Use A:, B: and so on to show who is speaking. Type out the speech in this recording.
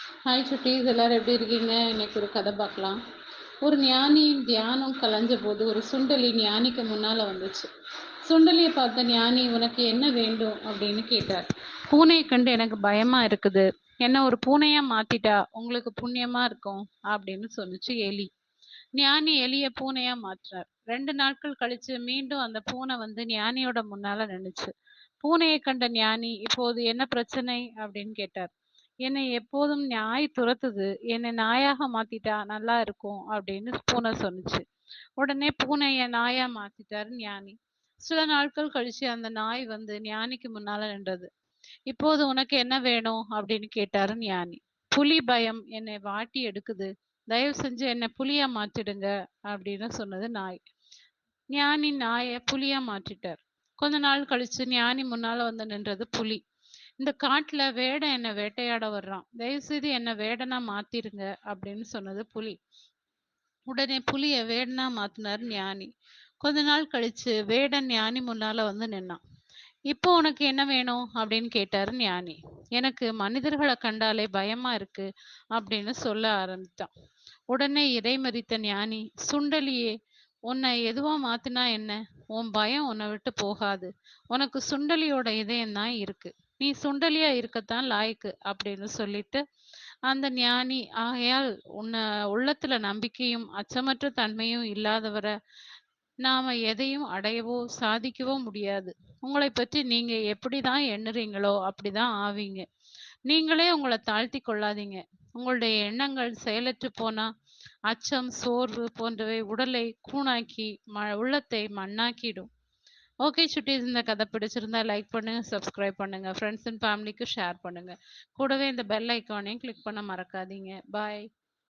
A: Hi சுட்டீஸ், எல்லாரும் எப்படி இருக்கீங்க? இன்னைக்கு ஒரு கதை பார்க்கலாம். ஒரு ஞானியின் தியானம் கலைஞ்ச போது ஒரு சுண்டலி ஞானிக்கு முன்னால வந்துச்சு. சுண்டலியை பார்த்த ஞானி, உனக்கு என்ன வேண்டும் அப்படின்னு கேட்டார். பூனையை கண்டு எனக்கு பயமா இருக்குது. என்ன ஒரு பூனையா மாத்திட்டா உங்களுக்கு புண்ணியமா இருக்கும் அப்படின்னு சொன்னுச்சு எலி. ஞானி எலிய பூனையா மாற்றினார். 2 நாட்கள் கழிச்சு மீண்டும் அந்த பூனை வந்து ஞானியோட முன்னால நின்னுச்சு. பூனையை கண்ட ஞானி, இப்போது என்ன பிரச்சனை அப்படின்னு கேட்டார். என்னை எப்போதும் நாய் துரத்துது. என்னை நாயாக மாத்திட்டா நல்லா இருக்கும் அப்படின்னு பூனை சொன்னுச்சு. உடனே பூனைய நாயா மாத்திட்டாரு ஞானி. சில நாட்கள் கழிச்சு அந்த நாய் வந்து ஞானிக்கு முன்னால நின்றது. இப்போது உனக்கு என்ன வேணும் அப்படின்னு கேட்டாரு ஞானி. புலி பயம் என்னை வாட்டி எடுக்குது. தயவு செஞ்சு என்னை புலியா மாத்திடுங்க அப்படின்னு சொன்னது நாய். ஞானி நாயை புலியா மாற்றிட்டார். கொஞ்ச நாள் கழிச்சு ஞானி முன்னால வந்து நின்றது புலி. இந்த காட்டுல வேடன் என்ன வேட்டையாட வர்றான். தயவு செய்து என்ன வேடனா மாத்திருங்க அப்படின்னு சொன்னது புலி. உடனே புலிய வேடனா மாத்தினார் ஞானி. கொஞ்ச நாள் கழிச்சு வேடன் ஞானி முன்னால வந்து நின்னான். இப்போ உனக்கு என்ன வேணும் அப்படின்னு கேட்டாரு ஞானி. எனக்கு மனிதர்களை கண்டாலே பயமா இருக்கு அப்படின்னு சொல்ல ஆரம்பித்தான். உடனே இறைமறித்த ஞானி, சுண்டலியே, உன்னை எதுவா மாத்தினா என்ன? உன் பயம் உன்னை விட்டு போகாது. உனக்கு சுண்டலியோட இதயம் தான் இருக்கு. நீ சுண்டலியா இருக்கத்தான் லாய்க்கு அப்படின்னு சொல்லிட்டு அந்த ஞானி, ஆகையால் உன்னை உள்ளத்துல நம்பிக்கையும் அச்சமற்ற தன்மையும் இல்லாதவர நாம எதையும் அடையவோ சாதிக்கவோ முடியாது. உங்களை பற்றி நீங்க எப்படிதான் எண்ணுறீங்களோ அப்படிதான் ஆவீங்க. நீங்களே உங்களை தாழ்த்தி கொள்ளாதீங்க. உங்களுடைய எண்ணங்கள் செயலற்று போனா அச்சம், சோர்வு போன்றவை உடலை கூணாக்கி உள்ளத்தை மண்ணாக்கிடும். ஓகே சுட்டீஸ், இந்த கதை பிடிச்சிருந்தா லைக் பண்ணுங்க, சப்ஸ்கிரைப் பண்ணுங்க, ஃப்ரெண்ட்ஸ் அண்ட் ஃபேமிலிக்கு ஷேர் பண்ணுங்க. கூடவே இந்த பெல் ஐக்கானையும் கிளிக் பண்ண மறக்காதீங்க. பாய்.